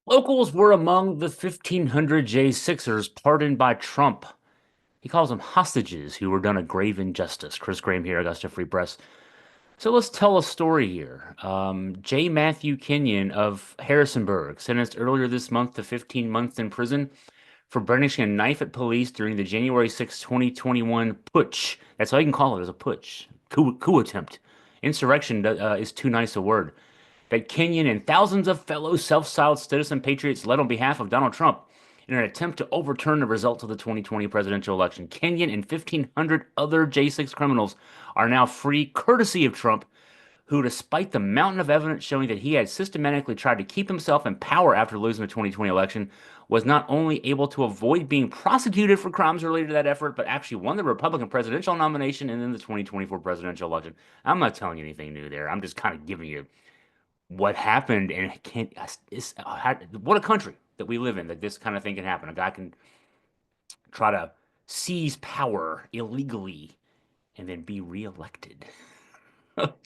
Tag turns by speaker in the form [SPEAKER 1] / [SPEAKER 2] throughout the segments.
[SPEAKER 1] Locals were among the 1,500 J6ers pardoned by Trump. He calls them hostages who were done a grave injustice. Chris Graham here, Augusta Free Press. So let's tell a story here. Jay Matthew Kenyon of Harrisonburg, sentenced earlier this month to 15 months in prison for brandishing a knife at police during the January 6, 2021 putsch. That's all you can call it, as a putsch. Coup attempt. Insurrection is too nice a word. That Kenyon and thousands of fellow self-styled citizen patriots led on behalf of Donald Trump in an attempt to overturn the results of the 2020 presidential election. Kenyon and 1,500 other J6 criminals are now free courtesy of Trump, who, despite the mountain of evidence showing that he had systematically tried to keep himself in power after losing the 2020 election, was not only able to avoid being prosecuted for crimes related to that effort, but actually won the Republican presidential nomination and then the 2024 presidential election. I'm not telling you anything new there. I'm just kind of giving you what happened, and it can't. What a country that we live in, that this kind of thing can happen. A guy can try to seize power illegally and then be reelected.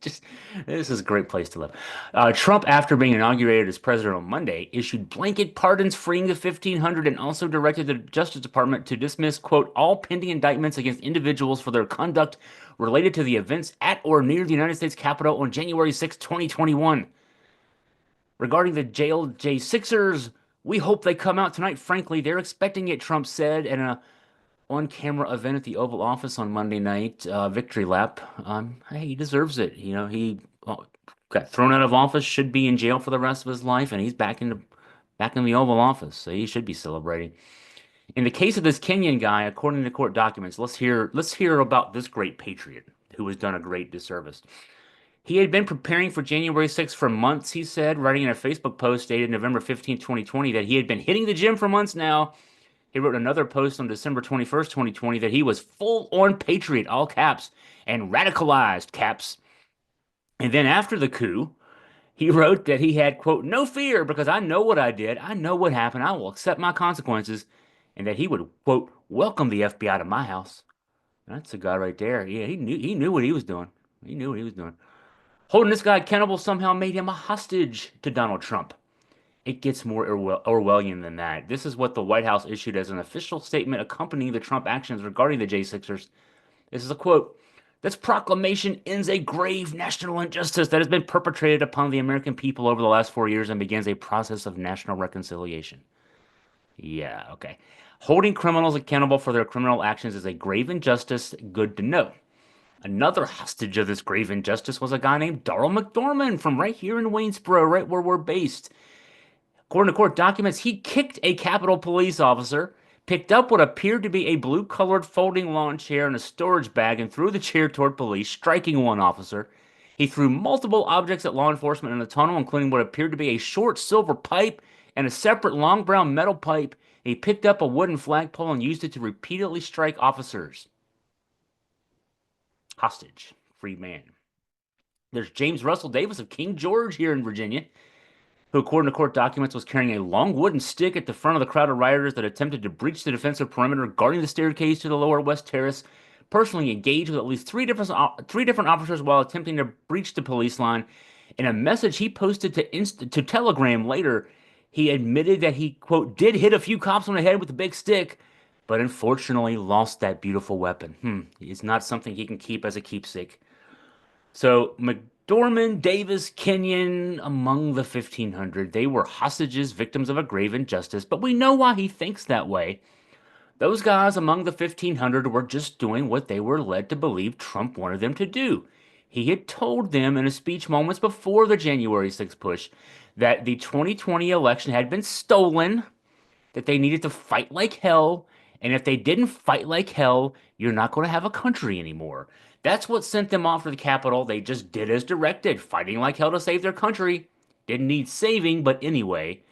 [SPEAKER 1] Just this is a great place to live. Trump, after being inaugurated as president on Monday, issued blanket pardons freeing the 1,500 and also directed the Justice Department to dismiss, quote, all pending indictments against individuals for their conduct related to the events at or near the United States Capitol on January 6, 2021. Regarding the jailed J6ers, we hope they come out tonight. Frankly, they're expecting it, Trump said in a on-camera event at the Oval Office on Monday night, victory lap. Hey, he deserves it. He got thrown out of office, should be in jail for the rest of his life, and he's back in the Oval Office, so he should be celebrating. In the case of this Kenyan guy, according to court documents, let's hear about this great patriot who has done a great disservice. He had been preparing for January 6th for months, he said, writing in a Facebook post dated November 15, 2020, that he had been hitting the gym for months now. He wrote another post on December 21st, 2020, that he was full on patriot, all caps, and radicalized, caps. And then after the coup, he wrote that he had, quote, no fear because I know what I did. I know what happened. I will accept my consequences. And that he would, quote, welcome the FBI to my house. That's the guy right there. Yeah, he knew what he was doing. He knew what he was doing. Holding this guy accountable somehow made him a hostage to Donald Trump. It gets more Orwellian than that. This is what the White House issued as an official statement accompanying the Trump actions regarding the J6ers. This is a quote. This proclamation ends a grave national injustice that has been perpetrated upon the American people over the last 4 years and begins a process of national reconciliation. Yeah, okay. Holding criminals accountable for their criminal actions is a grave injustice. Good to know. Another hostage of this grave injustice was a guy named Darrell McDormand from right here in Waynesboro, right where we're based. According to court documents, he kicked a Capitol police officer, picked up what appeared to be a blue-colored folding lawn chair and a storage bag, and threw the chair toward police, striking one officer. He threw multiple objects at law enforcement in the tunnel, including what appeared to be a short silver pipe and a separate long brown metal pipe. He picked up a wooden flagpole and used it to repeatedly strike officers. Hostage, free man. There's James Russell Davis of King George here in Virginia, who, according to court documents, was carrying a long wooden stick at the front of the crowd of rioters that attempted to breach the defensive perimeter guarding the staircase to the lower west terrace. Personally engaged with at least three different officers while attempting to breach the police line. In a message he posted to Telegram later, he admitted that he, quote, did hit a few cops on the head with a big stick, but unfortunately lost that beautiful weapon. It's not something he can keep as a keepsake. So McDormand, Davis, Kenyon, among the 1,500, they were hostages, victims of a grave injustice, but we know why he thinks that way. Those guys among the 1,500 were just doing what they were led to believe Trump wanted them to do. He had told them in a speech moments before the January 6th push that the 2020 election had been stolen, that they needed to fight like hell, and if they didn't fight like hell, you're not going to have a country anymore. That's what sent them off to the Capitol. They just did as directed, fighting like hell to save their country. Didn't need saving, but anyway.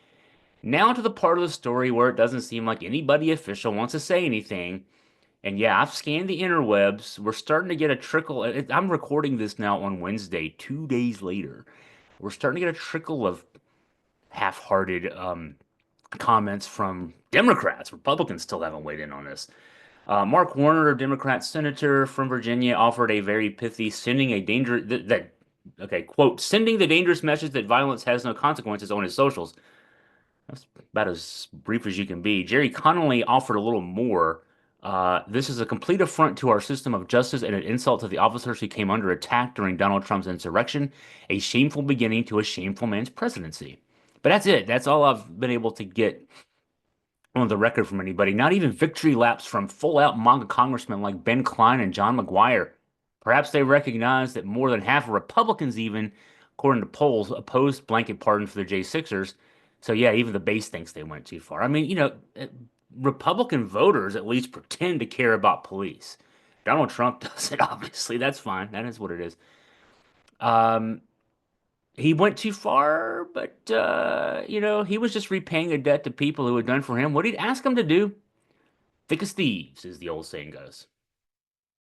[SPEAKER 1] Now to the part of the story where it doesn't seem like anybody official wants to say anything. And yeah, I've scanned the interwebs. We're starting to get a trickle. I'm recording this now on Wednesday, 2 days later. We're starting to get a trickle of half-hearted comments from Democrats. Republicans still haven't weighed in on this. Mark Warner, a Democrat senator from Virginia, offered a very pithy sending a danger okay, quote, sending the dangerous message that violence has no consequences on his socials. That's about as brief as you can be. Jerry Connolly offered a little more. This is a complete affront to our system of justice and an insult to the officers who came under attack during Donald Trump's insurrection, a shameful beginning to a shameful man's presidency. But that's it. That's all I've been able to get on the record from anybody. Not even victory laps from full-out MAGA congressmen like Ben Cline and John McGuire. Perhaps they recognize that more than half of Republicans, even according to polls, opposed blanket pardon for the J6ers. So yeah, even the base thinks they went too far. I mean, Republican voters at least pretend to care about police. Donald Trump doesn't, obviously. That's fine. That is what it is. Um, he went too far, but he was just repaying a debt to people who had done for him what he'd asked them to do. Thick as thieves, as the old saying goes.